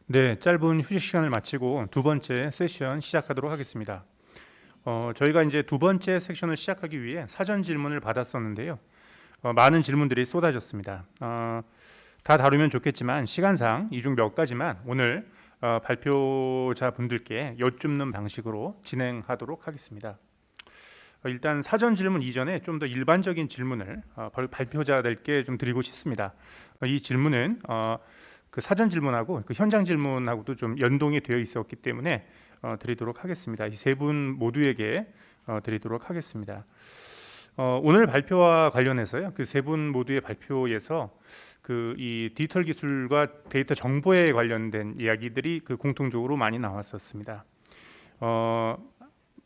네, 짧은 휴식 시간을 마치고 두 번째 세션 시작하도록 하겠습니다. 저희가 이제 두 번째 섹션을 시작하기 위해 사전 질문을 받았었는데요. 많은 질문들이 쏟아졌습니다. 다 다루면 좋겠지만 시간상 이 중 몇 가지만 오늘 발표자 분들께 여쭙는 방식으로 진행하도록 하겠습니다. 일단 사전 질문 이전에 좀 더 일반적인 질문을 발표자들께 좀 드리고 싶습니다. 이 질문은 그 사전 질문하고 그 현장 질문하고도 좀 연동이 되어 있었기 때문에 드리도록 하겠습니다. 이 세 분 모두에게 드리도록 하겠습니다. 오늘 발표와 관련해서요, 그 세 분 모두의 발표에서 그 이 디지털 기술과 데이터 정보에 관련된 이야기들이 그 공통적으로 많이 나왔었습니다.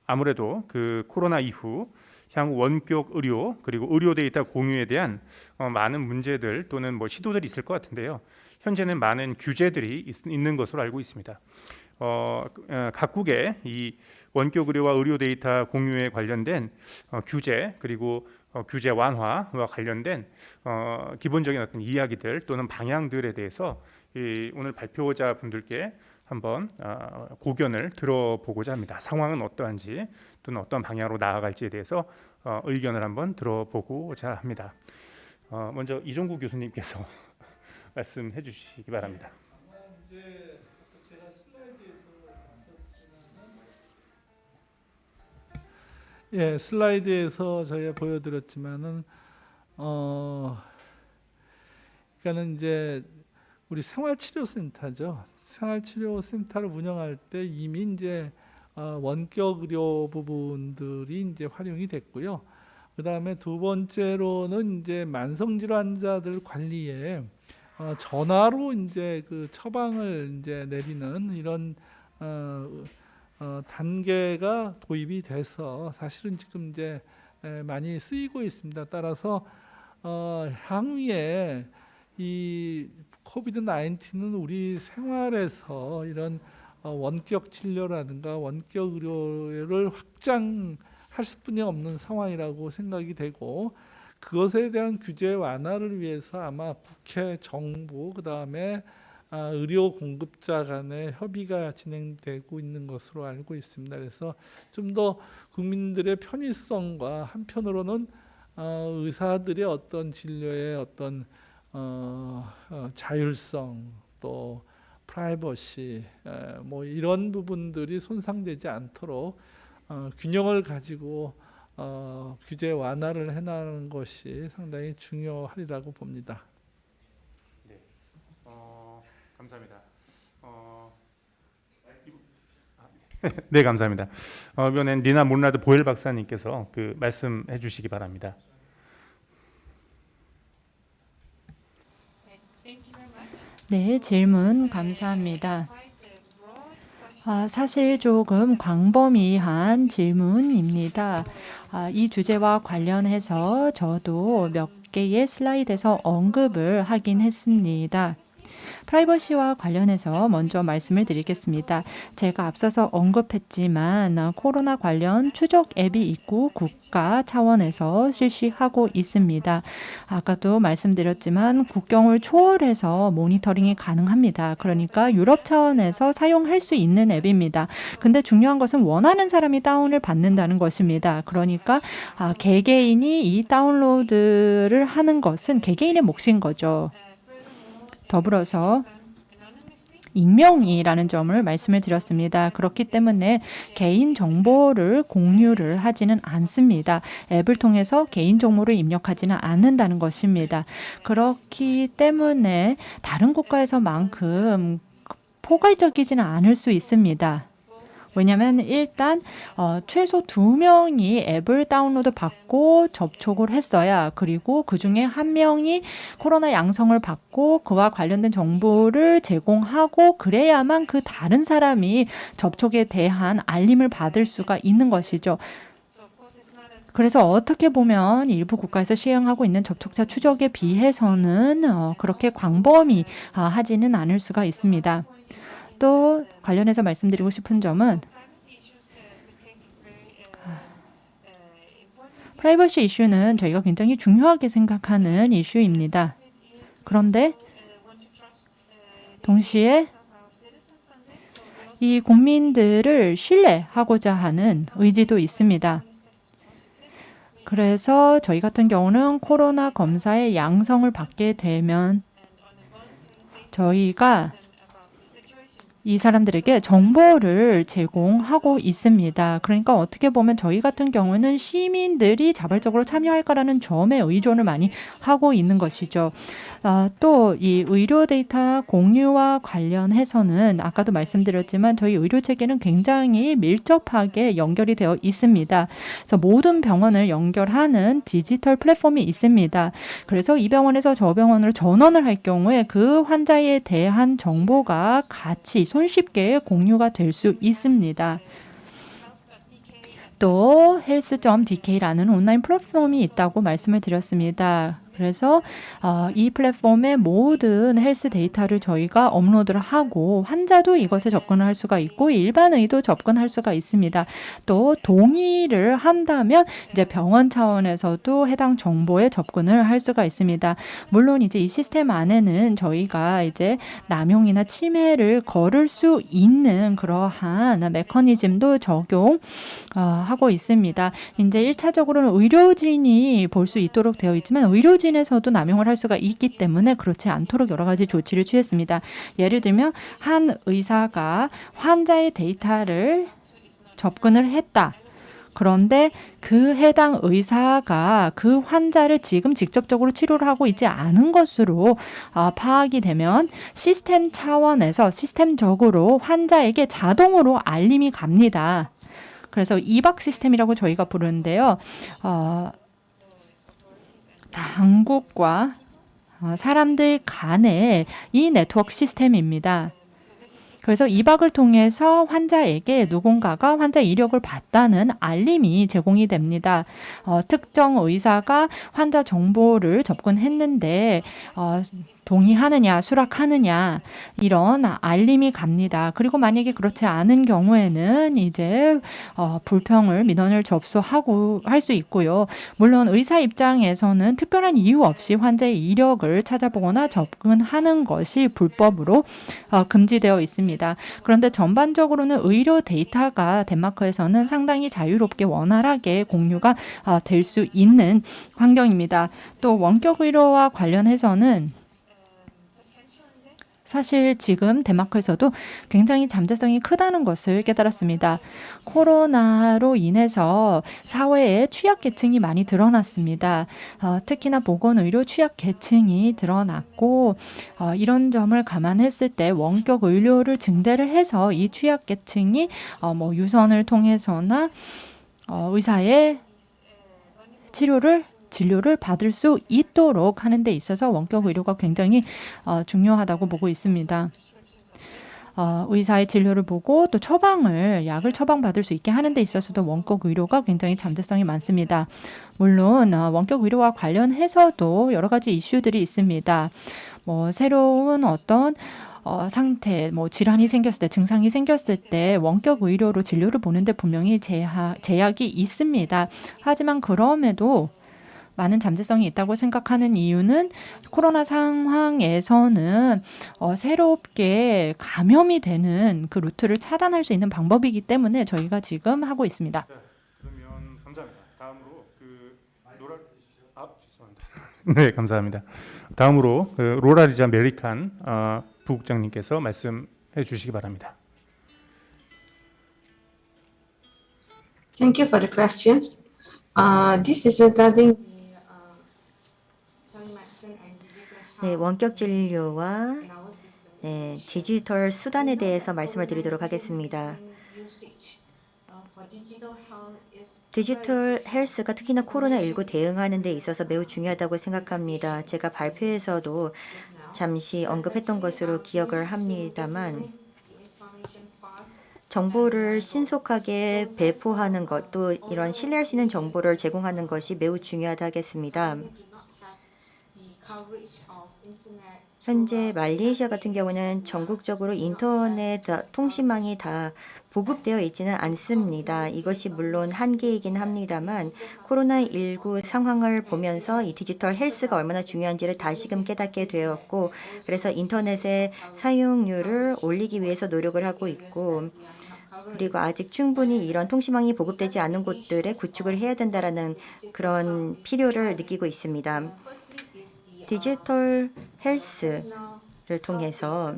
아무래도 그 코로나 이후 향후 원격 의료 그리고 의료 데이터 공유에 대한 많은 문제들 또는 뭐 시도들이 있을 것 같은데요. 현재는 많은 규제들이 있는 것으로 알고 있습니다. 각국의 이 원격 의료와 의료 데이터 공유에 관련된 규제 그리고 규제 완화와 관련된 기본적인 어떤 이야기들 또는 방향들에 대해서 오늘 발표자 분들께 한번 고견을 들어보고자 합니다. 상황은 어떠한지 또는 어떤 방향으로 나아갈지에 대해서 의견을 한번 들어보고자 합니다. 먼저 이종구 교수님께서 말씀해 주시기 바랍니다. 이제 제가 슬라이드에서 저희가 보여드렸지만은 그러니까는 이제 우리 생활치료센터죠. 생활치료센터를 운영할 때 이미 이제 원격 의료 부분들이 이제 활용이 됐고요. 그 다음에 두 번째로는 이제 만성질환자들 관리에 전화로 이제 그 처방을 이제 내리는 이런 단계가 도입이 돼서 사실은 지금 이제 많이 쓰이고 있습니다. 따라서 향후에 이 코비드 19는 우리 생활에서 이런 원격 진료라든가 원격 의료를 확장할 수뿐이 없는 상황이라고 생각이 되고, 그것에 대한 규제 완화를 위해서 아마 국회, 정부, 그 다음에 의료 공급자 간의 협의가 진행되고 있는 것으로 알고 있습니다. 그래서 좀 더 국민들의 편의성과 한편으로는 의사들의 어떤 진료의 어떤 자율성 또 프라이버시 뭐 이런 부분들이 손상되지 않도록 균형을 가지고 규제 완화를 해나가는 것이 상당히 중요하리라고 봅니다. 네, 감사합니다. 네, 감사합니다. 이번엔 니나 몬라드 보엘 박사님께서 그 말씀해 주시기 바랍니다. 네, 질문 감사합니다. 사실 조금 광범위한 질문입니다. 이 주제와 관련해서 저도 몇 개의 슬라이드에서 언급을 하긴 했습니다. 프라이버시와 관련해서 먼저 말씀을 드리겠습니다. 제가 앞서서 언급했지만 코로나 관련 추적 앱이 있고 국가 차원에서 실시하고 있습니다. 아까도 말씀드렸지만 국경을 초월해서 모니터링이 가능합니다. 그러니까 유럽 차원에서 사용할 수 있는 앱입니다. 근데 중요한 것은 원하는 사람이 다운을 받는다는 것입니다. 그러니까 개개인이 이 다운로드를 하는 것은 개개인의 몫인 거죠. 더불어서 익명이라는 점을 말씀을 드렸습니다. 그렇기 때문에 개인 정보를 공유를 하지는 않습니다. 앱을 통해서 개인 정보를 입력하지는 않는다는 것입니다. 그렇기 때문에 다른 국가에서만큼 포괄적이지는 않을 수 있습니다. 왜냐하면 일단 최소 2명이 앱을 다운로드 받고 접촉을 했어야, 그리고 그중에 1명이 코로나 양성을 받고 그와 관련된 정보를 제공하고 그래야만 그 다른 사람이 접촉에 대한 알림을 받을 수가 있는 것이죠. 그래서 어떻게 보면 일부 국가에서 시행하고 있는 접촉자 추적에 비해서는 그렇게 광범위하지는 않을 수가 있습니다. 또 관련해서 말씀드리고 싶은 점은 프라이버시 이슈는 저희가 굉장히 중요하게 생각하는 이슈입니다. 그런데 동시에 이 국민들을 신뢰하고자 하는 의지도 있습니다. 그래서 저희 같은 경우는 코로나 검사의 양성을 받게 되면 저희가 이 사람들에게 정보를 제공하고 있습니다. 그러니까 어떻게 보면 저희 같은 경우는 시민들이 자발적으로 참여할 거라는 점에 의존을 많이 하고 있는 것이죠. 또 이 의료 데이터 공유와 관련해서는 아까도 말씀드렸지만 저희 의료 체계는 굉장히 밀접하게 연결이 되어 있습니다. 그래서 모든 병원을 연결하는 디지털 플랫폼이 있습니다. 그래서 이 병원에서 저 병원으로 전원을 할 경우에 그 환자에 대한 정보가 같이 손쉽게 공유가 될 수 있습니다. 또 health.dk라는 온라인 플랫폼이 있다고 말씀을 드렸습니다. 그래서 이 플랫폼의 모든 헬스 데이터를 저희가 업로드를 하고 환자도 이것에 접근을 할 수가 있고 일반의도 접근할 수가 있습니다. 또 동의를 한다면 이제 병원 차원에서도 해당 정보에 접근을 할 수가 있습니다. 물론 이제 이 시스템 안에는 저희가 이제 남용이나 침해를 거를 수 있는 그러한 메커니즘도 적용하고 있습니다. 이제 1차적으로는 의료진이 볼 수 있도록 되어 있지만 의료진에서도 남용을 할 수가 있기 때문에 그렇지 않도록 여러 가지 조치를 취했습니다. 예를 들면 한 의사가 환자의 데이터를 접근을 했다. 그런데 그 해당 의사가 그 환자를 지금 직접적으로 치료를 하고 있지 않은 것으로 파악이 되면 시스템 차원에서 시스템적으로 환자에게 자동으로 알림이 갑니다. 그래서 이박 시스템이라고 저희가 부르는데요. 당국과 사람들 간의 이 네트워크 시스템입니다. 그래서 이박을 통해서 환자에게 누군가가 환자 이력을 봤다는 알림이 제공이 됩니다. 특정 의사가 환자 정보를 접근했는데 동의하느냐 수락하느냐 이런 알림이 갑니다. 그리고 만약에 그렇지 않은 경우에는 이제 불평을 민원을 접수하고 할 수 있고요. 물론 의사 입장에서는 특별한 이유 없이 환자의 이력을 찾아보거나 접근하는 것이 불법으로 금지되어 있습니다. 그런데 전반적으로는 의료 데이터가 덴마크에서는 상당히 자유롭게 원활하게 공유가 될 수 있는 환경입니다. 또 원격 의료와 관련해서는 사실 지금 덴마크에서도 굉장히 잠재성이 크다는 것을 깨달았습니다. 코로나로 인해서 사회에 취약계층이 많이 드러났습니다. 특히나 보건의료 취약계층이 드러났고 이런 점을 감안했을 때 원격 의료를 증대를 해서 이 취약계층이 유선을 통해서나 의사의 진료를 받을 수 있도록 하는 데 있어서 원격 의료가 굉장히 중요하다고 보고 있습니다. 의사의 진료를 보고 또 약을 처방받을 수 있게 하는 데 있어서도 원격 의료가 굉장히 잠재성이 많습니다. 물론 원격 의료와 관련해서도 여러 가지 이슈들이 있습니다. 새로운 어떤 상태, 질환이 생겼을 때, 증상이 생겼을 때 원격 의료로 진료를 보는데 분명히 제약이 있습니다. 하지만 그럼에도 많은 잠재성이 있다고 생각하는 이유는 코로나 상황에서는 새롭게 감염이 되는 그 루트를 차단할 수 있는 방법이기 때문에 저희가 지금 하고 있습니다. 그러면 감사합니다. 다음으로 죄송합니다. 네, 감사합니다. 다음으로 로라리자 멜리칸 부국장님께서 말씀해 주시기 바랍니다. Thank you for the questions. This is regarding 네, 원격 진료와 디지털 수단에 대해서 말씀을 드리도록 하겠습니다. 디지털 헬스가 특히나 코로나19 대응하는 데 있어서 매우 중요하다고 생각합니다. 제가 발표에서도 잠시 언급했던 것으로 기억을 합니다만 정보를 신속하게 배포하는 것, 또 이런 신뢰할 수 있는 정보를 제공하는 것이 매우 중요하다 하겠습니다. 현재 말레이시아 같은 경우는 전국적으로 인터넷 통신망이 다 보급되어 있지는 않습니다. 이것이 물론 한계이긴 합니다만 코로나19 상황을 보면서 이 디지털 헬스가 얼마나 중요한지를 다시금 깨닫게 되었고 그래서 인터넷의 사용률을 올리기 위해서 노력을 하고 있고 그리고 아직 충분히 이런 통신망이 보급되지 않은 곳들에 구축을 해야 된다라는 그런 필요를 느끼고 있습니다. 디지털 헬스를 통해서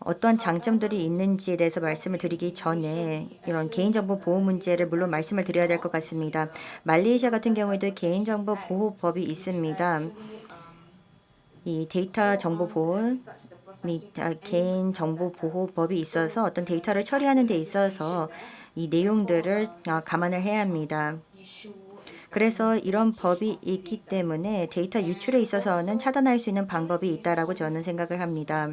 어떤 장점들이 있는지에 대해서 말씀을 드리기 전에 이런 개인정보 보호 문제를 물론 말씀을 드려야 될 것 같습니다. 말레이시아 같은 경우에도 개인정보 보호법이 있습니다. 이 데이터 정보 보호 및 개인정보 보호법이 있어서 어떤 데이터를 처리하는 데 있어서 이 내용들을 감안을 해야 합니다. 그래서 이런 법이 있기 때문에 데이터 유출에 있어서는 차단할 수 있는 방법이 있다라고 저는 생각을 합니다.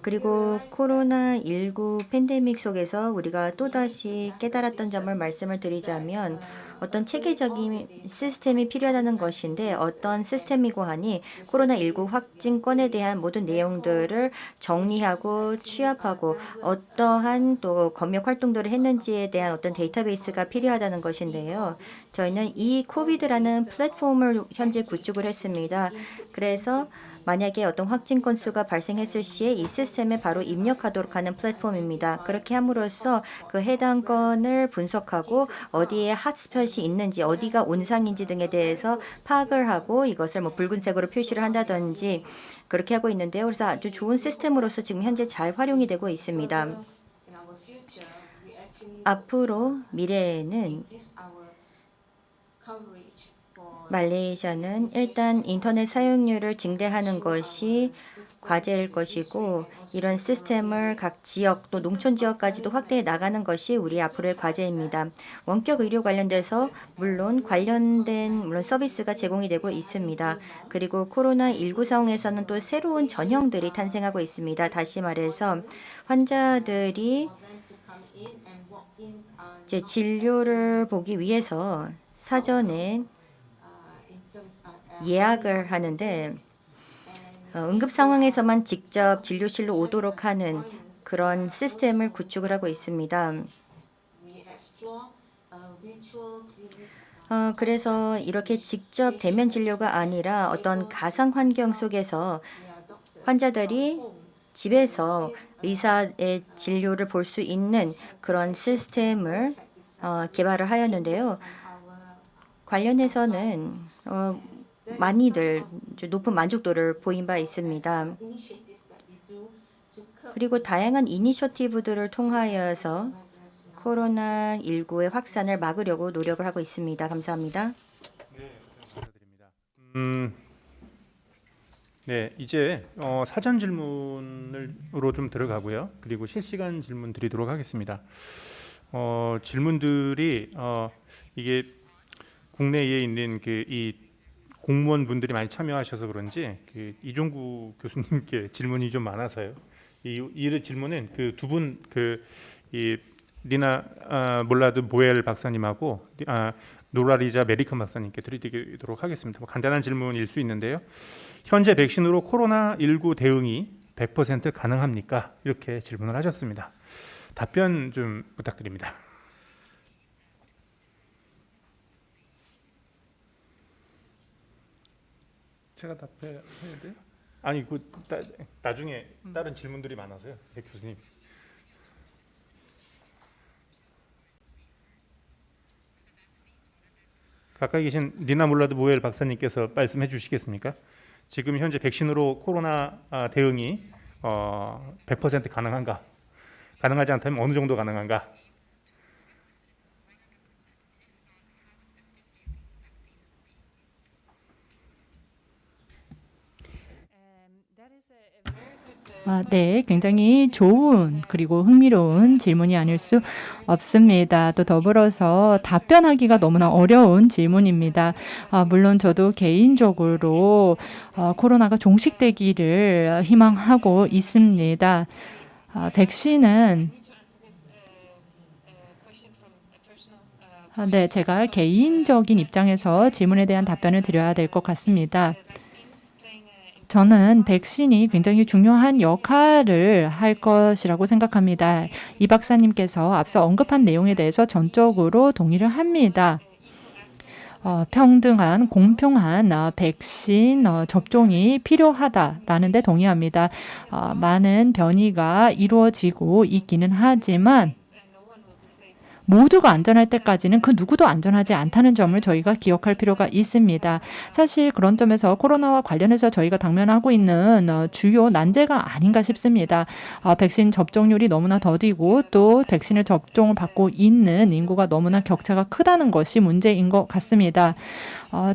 그리고 코로나19 팬데믹 속에서 우리가 또다시 깨달았던 점을 말씀을 드리자면 어떤 체계적인 시스템이 필요하다는 것인데 어떤 시스템이고 하니 코로나19 확진권에 대한 모든 내용들을 정리하고 취합하고 어떠한 또 검역 활동들을 했는지에 대한 어떤 데이터베이스가 필요하다는 것인데요. 저희는 이 코비드라는 플랫폼을 현재 구축을 했습니다. 그래서 만약에 어떤 확진 건수가 발생했을 시에 이 시스템에 바로 입력하도록 하는 플랫폼입니다. 그렇게 함으로써 그 해당 건을 분석하고 어디에 핫스팟이 있는지 어디가 온상인지 등에 대해서 파악을 하고 이것을 뭐 붉은색으로 표시를 한다든지 그렇게 하고 있는데요. 그래서 아주 좋은 시스템으로서 지금 현재 잘 활용이 되고 있습니다. 앞으로 미래에는 말레이시아는 일단 인터넷 사용률을 증대하는 것이 과제일 것이고 이런 시스템을 각 지역 또 농촌 지역까지도 확대해 나가는 것이 우리 앞으로의 과제입니다. 원격 의료 관련돼서 물론 관련된 서비스가 제공이 되고 있습니다. 그리고 코로나19 상황에서는 또 새로운 전형들이 탄생하고 있습니다. 다시 말해서 환자들이 이제 진료를 보기 위해서 사전에 예약을 하는데 응급 상황에서만 직접 진료실로 오도록 하는 그런 시스템을 구축을 하고 있습니다. 그래서 이렇게 직접 대면 진료가 아니라 어떤 가상 환경 속에서 환자들이 집에서 의사의 진료를 볼 수 있는 그런 시스템을 개발을 하였는데요. 관련해서는 많이들 높은 만족도를 보인 바 있습니다. 그리고 다양한 이니셔티브들을 통하여서 코로나19의 확산을 막으려고 노력을 하고 있습니다. 감사합니다. 네, 감사드립니다. 네, 이제 사전 질문으로 좀 들어가고요. 그리고 실시간 질문 드리도록 하겠습니다. 질문들이 이게 국내에 있는 이 공무원 분들이 많이 참여하셔서 그런지 이종구 교수님께 질문이 좀 많아서요. 이 질문은 그 두 분 이 리나 몰라드 보엘 박사님하고 노라리자 메리컨 박사님께 드리도록 하겠습니다. 간단한 질문일 수 있는데요. 현재 백신으로 코로나19 대응이 100% 가능합니까? 이렇게 질문을 하셨습니다. 답변 좀 부탁드립니다. 제가 답해야 돼요? 아니 나중에 다른 질문들이 많아서요, 백 교수님. 가까이 계신 니나 몰라드 보엘 박사님께서 말씀해 주시겠습니까? 지금 현재 백신으로 코로나 대응이 100% 가능한가? 가능하지 않다면 어느 정도 가능한가? 네, 굉장히 좋은 그리고 흥미로운 질문이 아닐 수 없습니다. 또 더불어서 답변하기가 너무나 어려운 질문입니다. 물론 저도 개인적으로 코로나가 종식되기를 희망하고 있습니다. 백신은 네, 제가 개인적인 입장에서 질문에 대한 답변을 드려야 될 것 같습니다. 저는 백신이 굉장히 중요한 역할을 할 것이라고 생각합니다. 이 박사님께서 앞서 언급한 내용에 대해서 전적으로 동의를 합니다. 평등한, 공평한 백신 접종이 필요하다라는 데 동의합니다. 많은 변이가 이루어지고 있기는 하지만 모두가 안전할 때까지는 그 누구도 안전하지 않다는 점을 저희가 기억할 필요가 있습니다. 사실 그런 점에서 코로나와 관련해서 저희가 당면하고 있는 주요 난제가 아닌가 싶습니다. 백신 접종률이 너무나 더디고 또 백신을 접종을 받고 있는 인구가 너무나 격차가 크다는 것이 문제인 것 같습니다.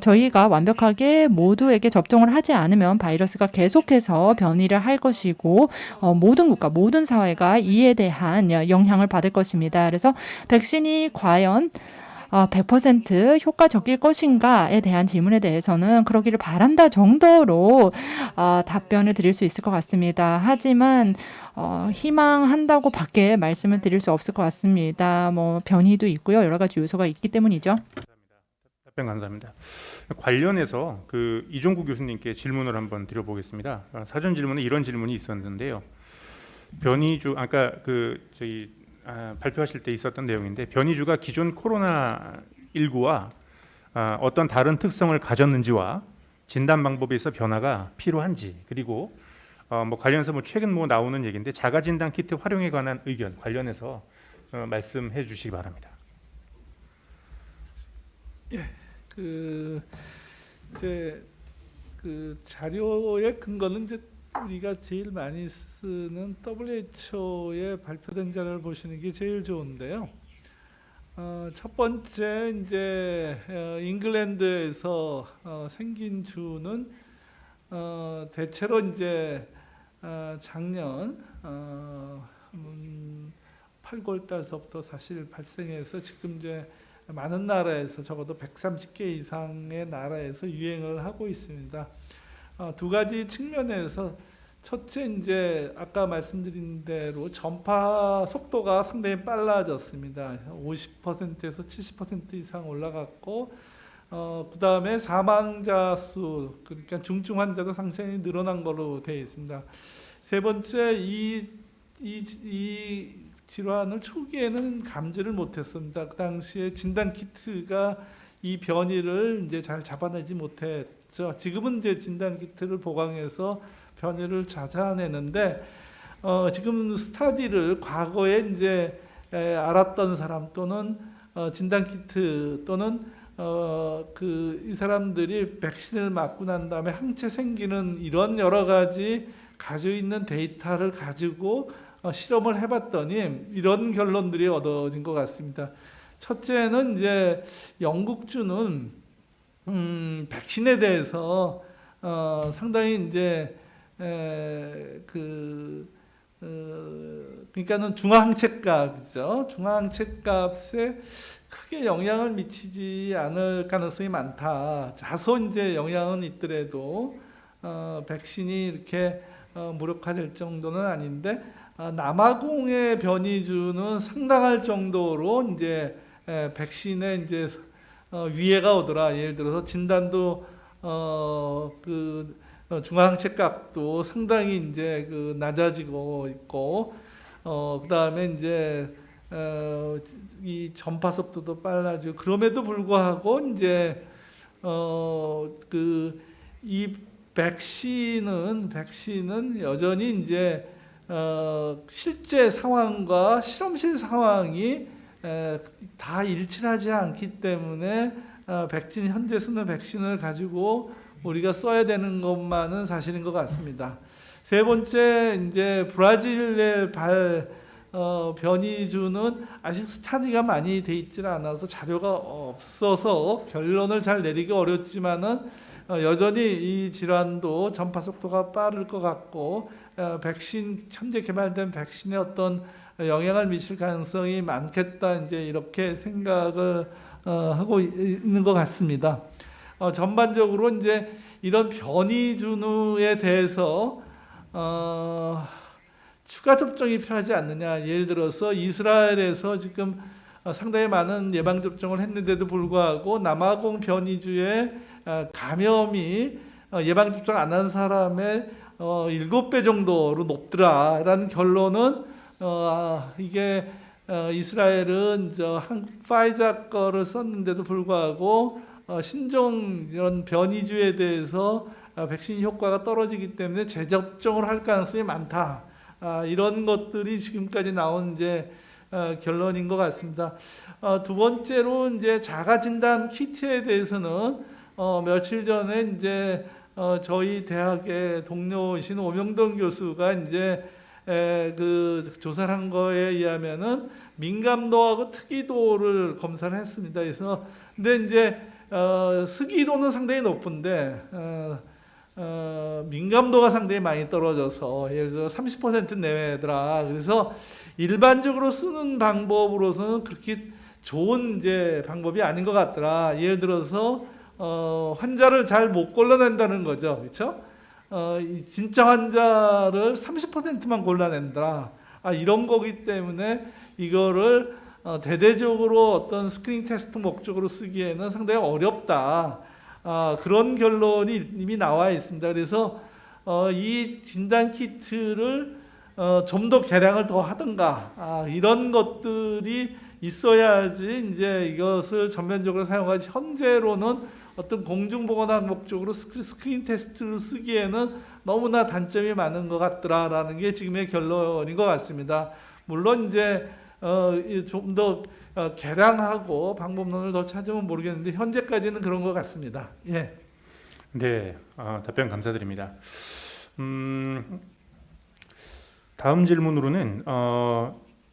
저희가 완벽하게 모두에게 접종을 하지 않으면 바이러스가 계속해서 변이를 할 것이고 모든 국가, 모든 사회가 이에 대한 영향을 받을 것입니다. 그래서 백신이 과연 100% 효과적일 것인가에 대한 질문에 대해서는 그러기를 바란다 정도로 답변을 드릴 수 있을 것 같습니다. 하지만 희망한다고 밖에 말씀을 드릴 수 없을 것 같습니다. 변이도 있고요. 여러 가지 요소가 있기 때문이죠. 답변 감사합니다. 관련해서 이종구 교수님께 질문을 한번 드려보겠습니다. 사전 질문에 이런 질문이 있었는데요. 변이주 아까 발표하실 때 있었던 내용인데 변이주가 기존 코로나19와 어떤 다른 특성을 가졌는지와 진단 방법에서 변화가 필요한지 그리고 관련해서 최근 나오는 얘기인데 자가 진단 키트 활용에 관한 의견 관련해서 말씀해 주시기 바랍니다. 자료의 근거는 이제 우리가 제일 많이 쓰는 WHO의 발표된 자료를 보시는 게 제일 좋은데요. 첫 번째 이제 잉글랜드에서 생긴 주는 대체로 이제 작년 8월 달서부터 사실 발생해서 지금 이제 많은 나라에서 적어도 130개 이상의 나라에서 유행을 하고 있습니다. 두 가지 측면에서 첫째 이제 아까 말씀드린 대로 전파 속도가 상당히 빨라졌습니다. 50%에서 70% 이상 올라갔고 그 다음에 사망자 수 그러니까 중증 환자도 상당히 늘어난 걸로 되어 있습니다. 세 번째 이 질환을 초기에는 감지를 못했습니다. 그 당시에 진단 키트가 이 변이를 이제 잘 잡아내지 못했죠. 지금은 이제 진단 키트를 보강해서 변이를 찾아내는데 지금 스타디를 과거에 이제 알았던 사람 또는 진단 키트 또는 이 사람들이 백신을 맞고 난 다음에 항체 생기는 이런 여러 가지 가지고 있는 데이터를 가지고 실험을 해봤더니 이런 결론들이 얻어진 것 같습니다. 첫째는 이제 영국주는 백신에 대해서 상당히 이제 그러니까는 중화항체값이죠. 중화항체값에 크게 영향을 미치지 않을 가능성이 많다. 다소 이제 영향은 있더라도 백신이 이렇게 무력화될 정도는 아닌데 남아공의 변이주는 상당할 정도로 이제 백신에 이제 위해가 오더라. 예를 들어서 진단도 중화항체값도 상당히 이제 낮아지고 있고 그다음에 이제 이 전파 속도도 빨라지고 그럼에도 불구하고 이제 이 백신은 여전히 이제 실제 상황과 실험실 상황이 다 일치하지 않기 때문에 현재 쓰는 백신을 가지고 우리가 써야 되는 것만은 사실인 것 같습니다. 세 번째 이제 브라질의 변이주는 아직 스타디가 많이 돼 있지는 않아서 자료가 없어서 결론을 잘 내리기 어렵지만은 여전히 이 질환도 전파 속도가 빠를 것 같고 현재 개발된 백신에 어떤 영향을 미칠 가능성이 많겠다 이제 이렇게 생각을 하고 있는 것 같습니다. 전반적으로 이제 이런 변이주에 대해서 추가 접종이 필요하지 않느냐. 예를 들어서 이스라엘에서 지금 상당히 많은 예방 접종을 했는데도 불구하고 남아공 변이주의 감염이 예방 접종 안 한 사람의 7배 정도로 높더라라는 결론은 이게 이스라엘은 파이자 거를 썼는데도 불구하고 신종 이런 변이주에 대해서 백신 효과가 떨어지기 때문에 재접종을 할 가능성이 많다. 이런 것들이 지금까지 나온 이제 결론인 것 같습니다. 두 번째로 이제 자가 진단 키트에 대해서는 며칠 전에 이제 저희 대학의 동료이신 오명돈 교수가 이제 그 조사를 한 거에 의하면은 민감도하고 특이도를 검사를 했습니다. 그래서 근데 이제 특이도는 상당히 높은데 민감도가 상당히 많이 떨어져서 예를 들어 30% 내외더라. 그래서 일반적으로 쓰는 방법으로서는 그렇게 좋은 이제 방법이 아닌 것 같더라. 예를 들어서 환자를 잘 못 골라낸다는 거죠, 그렇죠? 진짜 환자를 30%만 골라낸다. 이런 거기 때문에 이거를 대대적으로 어떤 스크린 테스트 목적으로 쓰기에는 상당히 어렵다. 그런 결론이 이미 나와 있습니다. 그래서 이 진단 키트를 좀 더 개량을 더 하든가 이런 것들이 있어야지 이제 이것을 전면적으로 사용하지 현재로는 어떤 공중보건학 목적으로 스크린 테스트를 쓰기에는 너무나 단점이 많은 것 같더라라는 게 지금의 결론인 것 같습니다. 물론 이제 좀 더 개량하고 방법론을 더 찾으면 모르겠는데 현재까지는 그런 것 같습니다. 예. 네, 답변 감사드립니다. 다음 질문으로는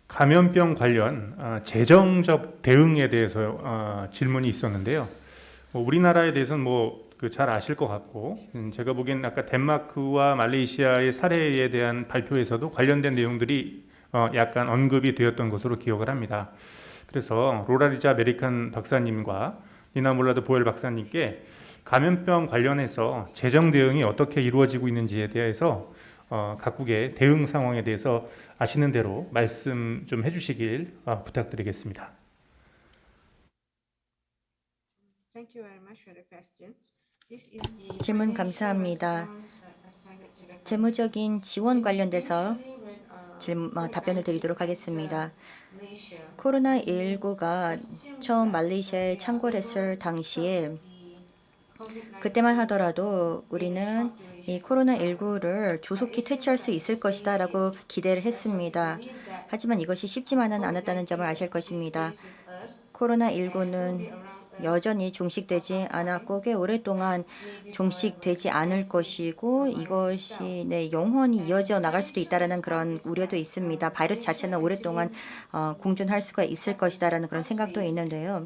감염병 관련 재정적 대응에 대해서 질문이 있었는데요. 우리나라에 대해서는 잘 아실 것 같고, 제가 보기엔 아까 덴마크와 말레이시아의 사례에 대한 발표에서도 관련된 내용들이 약간 언급이 되었던 것으로 기억을 합니다. 그래서 로라리자 메리칸 박사님과 니나 몰라드 보엘 박사님께 감염병 관련해서 재정 대응이 어떻게 이루어지고 있는지에 대해서 각국의 대응 상황에 대해서 아시는 대로 말씀 좀 해주시길 부탁드리겠습니다. 질문 감사합니다. 재무적인 지원 관련돼서 답변을 드리도록 하겠습니다. 코로나19가 처음 말레이시아에 창궐했을 당시에 그때만 하더라도 우리는 이 코로나19를 조속히 퇴치할 수 있을 것이다 라고 기대를 했습니다. 하지만 이것이 쉽지만은 않았다는 점을 아실 것입니다. 코로나19는 여전히 종식되지 않았고 꽤 오랫동안 종식되지 않을 것이고 이것이 영원히 이어져 나갈 수도 있다라는 그런 우려도 있습니다. 바이러스 자체는 오랫동안 공존할 수가 있을 것이다라는 그런 생각도 있는데요.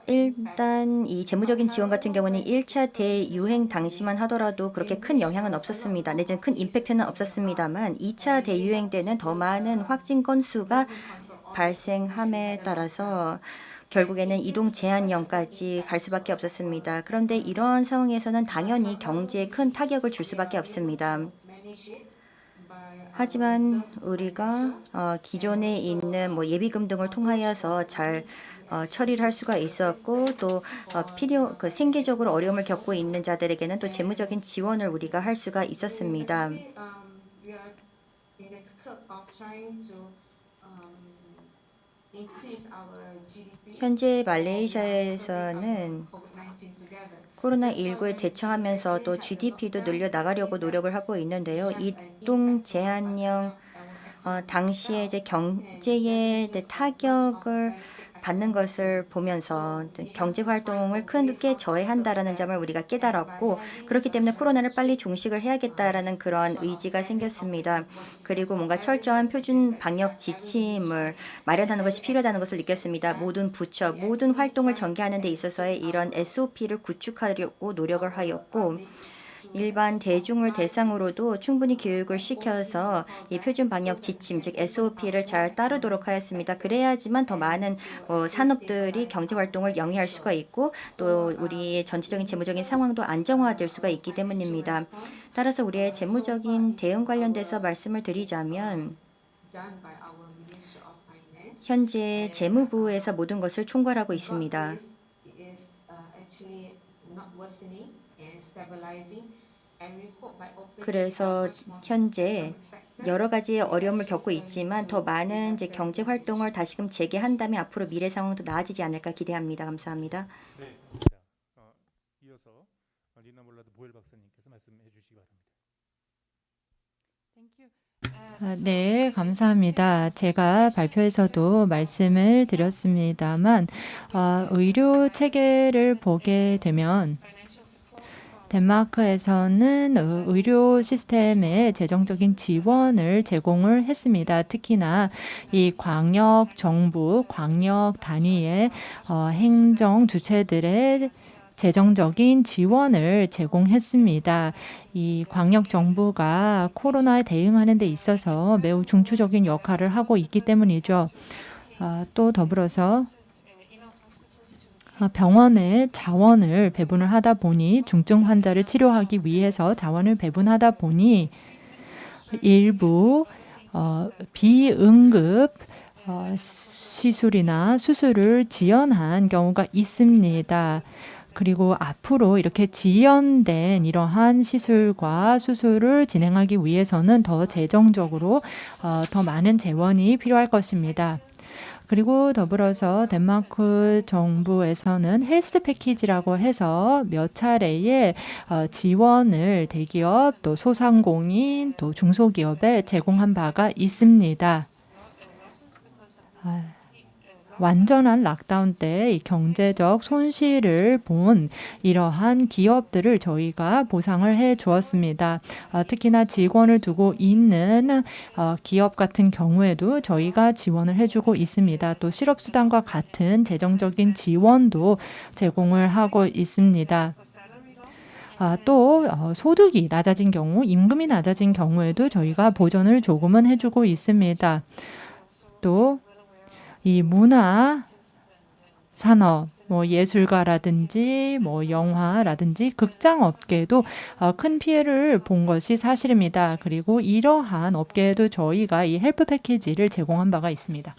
일단 이 재무적인 지원 같은 경우는 1차 대유행 당시만 하더라도 그렇게 큰 영향은 없었습니다. 내지는 큰 임팩트는 없었습니다만 2차 대유행 때는 더 많은 확진 건수가 발생함에 따라서 결국에는 이동 제한령까지 갈 수밖에 없었습니다. 그런데 이러한 상황에서는 당연히 경제에 큰 타격을 줄 수밖에 없습니다. 하지만 우리가 기존에 있는 예비금 등을 통하여서 잘 처리를 할 수가 있었고 또 생계적으로 어려움을 겪고 있는 자들에게는 또 재무적인 지원을 우리가 할 수가 있었습니다. 현재 말레이시아에서는 코로나19에 대처하면서 또 GDP도 늘려나가려고 노력을 하고 있는데요. 이동 제한령 당시에 이제 경제에 타격을 받는 것을 보면서 경제 활동을 크게 저해한다라는 점을 우리가 깨달았고 그렇기 때문에 코로나를 빨리 종식을 해야겠다라는 그런 의지가 생겼습니다. 그리고 뭔가 철저한 표준 방역 지침을 마련하는 것이 필요하다는 것을 느꼈습니다. 모든 부처, 모든 활동을 전개하는 데 있어서의 이런 SOP를 구축하려고 노력을 하였고 일반 대중을 대상으로도 충분히 교육을 시켜서 이 표준 방역 지침, 즉 SOP를 잘 따르도록 하였습니다. 그래야지만 더 많은 산업들이 경제 활동을 영위할 수가 있고 또 우리의 전체적인 재무적인 상황도 안정화될 수가 있기 때문입니다. 따라서 우리의 재무적인 대응 관련돼서 말씀을 드리자면 현재 재무부에서 모든 것을 총괄하고 있습니다. 그래서 현재 여러 가지 어려움을 겪고 있지만 더 많은 이제 경제 활동을 다시금 재개한다면 앞으로 미래 상황도 나아지지 않을까 기대합니다. 감사합니다. 네, 이어서 리나 몰라도 보엘 박사님께서 말씀해 주시기 바랍니다. 네, 감사합니다. 제가 발표에서도 말씀을 드렸습니다만 의료 체계를 보게 되면 덴마크에서는 의료 시스템에 재정적인 지원을 제공을 했습니다. 특히나 이 광역 정부, 광역 단위의 행정 주체들의 재정적인 지원을 제공했습니다. 이 광역 정부가 코로나에 대응하는 데 있어서 매우 중추적인 역할을 하고 있기 때문이죠. 또 더불어서 병원에 자원을 배분을 하다 보니 중증 환자를 치료하기 위해서 자원을 배분하다 보니 일부 비응급 시술이나 수술을 지연한 경우가 있습니다. 그리고 앞으로 이렇게 지연된 이러한 시술과 수술을 진행하기 위해서는 더 재정적으로 더 많은 재원이 필요할 것입니다. 그리고 더불어서 덴마크 정부에서는 헬스 패키지라고 해서 몇 차례의 지원을 대기업, 또 소상공인, 또 중소기업에 제공한 바가 있습니다. 완전한 락다운 때 이 경제적 손실을 본 이러한 기업들을 저희가 보상을 해 주었습니다. 특히나 직원을 두고 있는 기업 같은 경우에도 저희가 지원을 해주고 있습니다. 또 실업수당과 같은 재정적인 지원도 제공을 하고 있습니다. 또 소득이 낮아진 경우, 임금이 낮아진 경우에도 저희가 보전을 조금은 해주고 있습니다. 또 이 문화 산업, 예술가라든지 영화라든지 극장 업계에도 큰 피해를 본 것이 사실입니다. 그리고 이러한 업계에도 저희가 이 헬프 패키지를 제공한 바가 있습니다.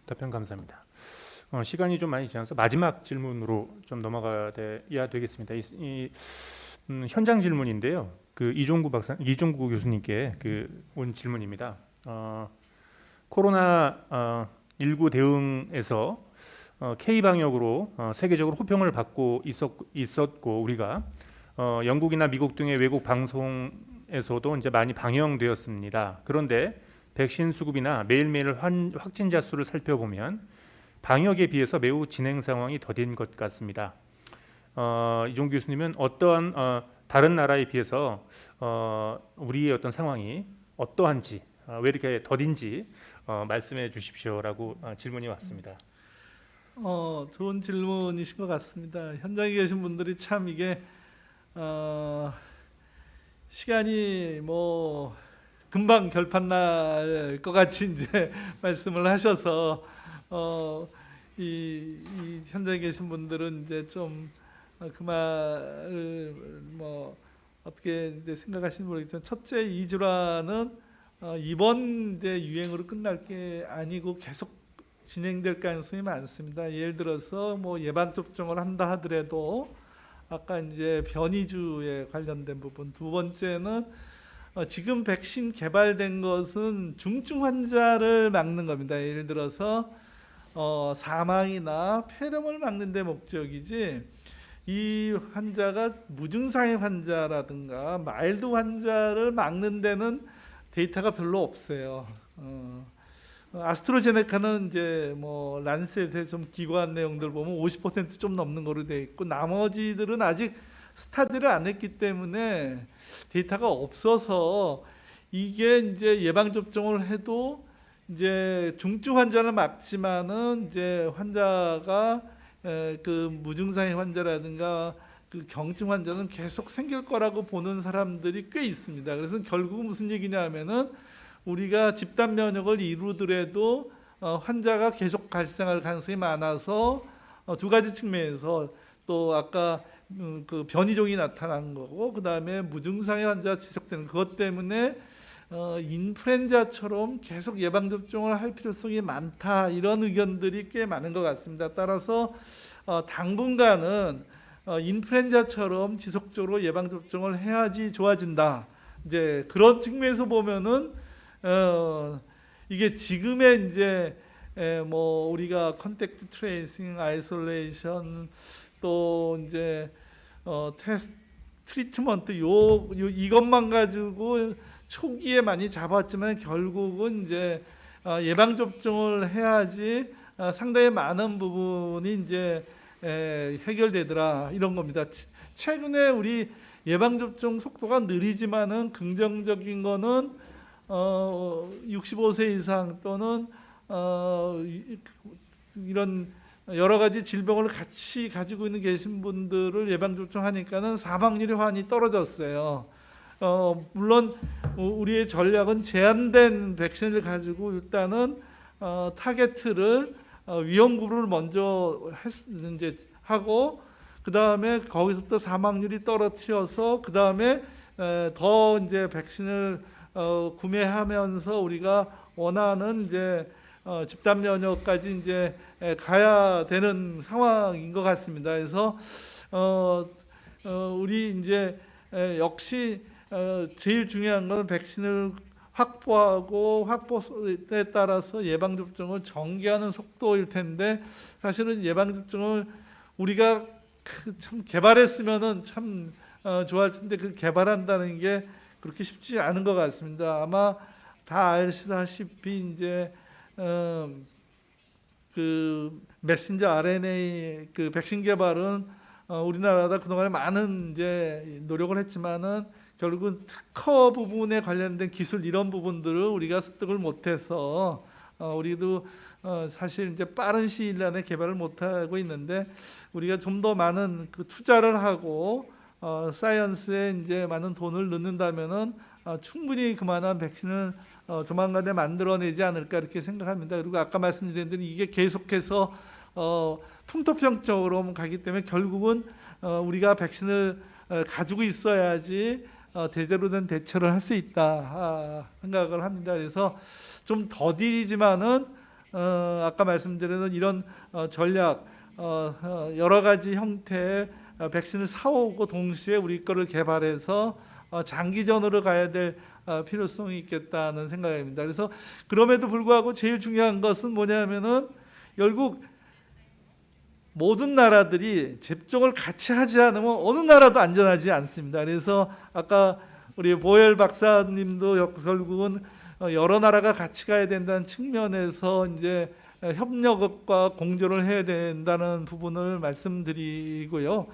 답변 감사합니다. 시간이 좀 많이 지나서 마지막 질문으로 좀 넘어가야 되겠습니다. 현장 질문인데요. 이종구 교수님께 온 질문입니다. 코로나 19 대응에서 K 방역으로 세계적으로 호평을 받고 있었고 우리가 영국이나 미국 등의 외국 방송에서도 이제 많이 방영되었습니다. 그런데 백신 수급이나 매일매일 확진자 수를 살펴보면 방역에 비해서 매우 진행 상황이 더딘 것 같습니다. 이종 교수님은 어떠한 다른 나라에 비해서 우리의 어떤 상황이 어떠한지 왜 이렇게 더딘지 말씀해 주십시오라고 질문이 왔습니다. 좋은 질문이신 것 같습니다. 현장에 계신 분들이 참 이게 시간이 금방 결판 날 것 같이 이제 말씀을 하셔서 이 현장에 계신 분들은 이제 좀 그 말을 어떻게 이제 생각하시는지 모르겠지만 첫째 이 질환은 이번 이제 유행으로 끝날 게 아니고 계속 진행될 가능성이 많습니다. 예를 들어서 예방 접종을 한다 하더라도 아까 이제 변이주에 관련된 부분, 두 번째는 지금 백신 개발된 것은 중증 환자를 막는 겁니다. 예를 들어서 사망이나 폐렴을 막는 데 목적이지 이 환자가 무증상의 환자라든가 마일드 환자를 막는 데는 데이터가 별로 없어요. 아스트로제네카는 이제 란셋의 좀 기관 내용들 보면 50% 좀 넘는 거로 돼 있고 나머지들은 아직 스타디를 안 했기 때문에 데이터가 없어서 이게 이제 예방 접종을 해도 이제 중증 환자는 막지만은 이제 환자가 그 무증상의 환자라든가 그 경증 환자는 계속 생길 거라고 보는 사람들이 꽤 있습니다. 그래서 결국 무슨 얘기냐면은 우리가 집단 면역을 이루더라도 환자가 계속 발생할 가능성이 많아서 두 가지 측면에서 또 아까 그 변이종이 나타난 거고 그다음에 무증상의 환자 지속되는 그것 때문에 인플루엔자처럼 계속 예방 접종을 할 필요성이 많다 이런 의견들이 꽤 많은 것 같습니다. 따라서 당분간은 인플루엔자처럼 지속적으로 예방 접종을 해야지 좋아진다. 이제 그런 측면에서 보면은 이게 지금의 이제 뭐 우리가 컨택트 트레이싱, 아이솔레이션 또 이제 테스트 트리트먼트 이것만 가지고 초기에 많이 잡았지만 결국은 이제 예방 접종을 해야지 상당히 많은 부분이 이제 해결되더라 이런 겁니다. 최근에 우리 예방 접종 속도가 느리지만은 긍정적인 거는 65세 이상 또는 이런 여러 가지 질병을 같이 가지고 있는 계신 분들을 예방 접종하니까는 사망률이 많이 떨어졌어요. 물론 우리의 전략은 제한된 백신을 가지고 일단은 타겟을 위험그룹을 먼저 이제 하고 그 다음에 거기서부터 사망률이 떨어뜨려서 그 다음에 더 이제 백신을 구매하면서 우리가 원하는 이제 집단 면역까지 이제 가야 되는 상황인 것 같습니다. 그래서 우리 이제 역시 제일 중요한 건 백신을 확보하고 확보에 따라서 예방 접종을 전개하는 속도일 텐데 사실은 예방 접종을 우리가 참 개발했으면은 참 좋아할 텐데 그 개발한다는 게 그렇게 쉽지 않은 것 같습니다. 아마 다 아시다시피 이제 그 메신저 RNA 그 백신 개발은 우리나라가 그동안에 많은 이제 노력을 했지만은 결국은 특허 부분에 관련된 기술 이런 부분들을 우리가 습득을 못해서 우리도 사실 이제 빠른 시일 안에 개발을 못하고 있는데 우리가 좀 더 많은 그 투자를 하고 사이언스에 이제 많은 돈을 넣는다면은 충분히 그만한 백신을 조만간에 만들어내지 않을까 이렇게 생각합니다. 그리고 아까 말씀드린 대로 이게 계속해서 풍토병적으로 가기 때문에 결국은 우리가 백신을 가지고 있어야지 제대로 된 대처를 할 수 있다 생각을 합니다. 그래서 좀 더디지만은 아까 말씀드린 이런 전략 여러 가지 형태의 백신을 사오고 동시에 우리 거를 개발해서 장기전으로 가야 될 필요성이 있겠다는 생각입니다. 그래서 그럼에도 불구하고 제일 중요한 것은 뭐냐면은 결국 모든 나라들이 접종을 같이 하지 않으면 어느 나라도 안전하지 않습니다. 그래서 아까 우리 보엘 박사님도 결국은 여러 나라가 같이 가야 된다는 측면에서 이제 협력과 공조를 해야 된다는 부분을 말씀드리고요.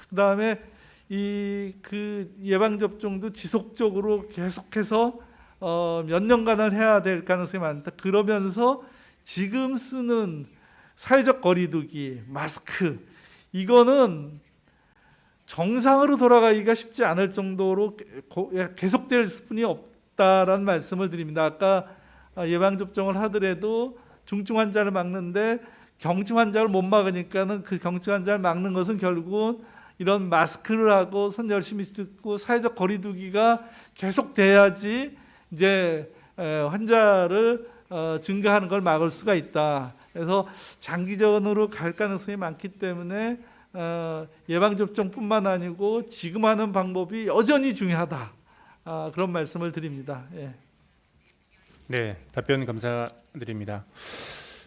그다음에 그 예방 접종도 지속적으로 계속해서 몇 년간을 해야 될 가능성이 많다. 그러면서 지금 쓰는 사회적 거리두기, 마스크 이거는 정상으로 돌아가기가 쉽지 않을 정도로 계속될 수뿐이 없다라는 말씀을 드립니다. 아까 예방 접종을 하더라도 중증 환자를 막는데 경증 환자를 못 막으니까는 그 경증 환자를 막는 것은 결국은 이런 마스크를 하고 손 열심히 씻고 사회적 거리두기가 계속돼야지 이제 환자를 증가하는 걸 막을 수가 있다. 그래서 장기전으로 갈 가능성이 많기 때문에 예방 접종뿐만 아니고 지금 하는 방법이 여전히 중요하다. 그런 말씀을 드립니다. 예. 네, 답변 감사드립니다.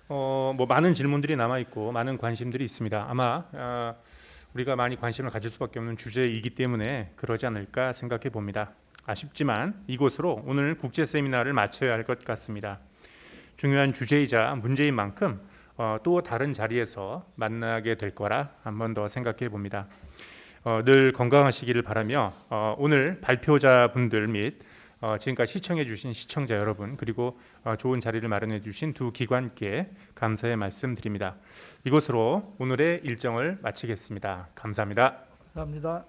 뭐 많은 질문들이 남아 있고 많은 관심들이 있습니다. 아마 우리가 많이 관심을 가질 수밖에 없는 주제이기 때문에 그러지 않을까 생각해 봅니다. 아쉽지만 이곳으로 오늘 국제 세미나를 마쳐야 할 것 같습니다. 중요한 주제이자 문제인 만큼 또 다른 자리에서 만나게 될 거라 한 번 더 생각해 봅니다. 늘 건강하시기를 바라며 오늘 발표자분들 및 지금까지 시청해 주신 시청자 여러분 그리고 좋은 자리를 마련해 주신 두 기관께 감사의 말씀 드립니다. 이것으로 오늘의 일정을 마치겠습니다. 감사합니다. 감사합니다.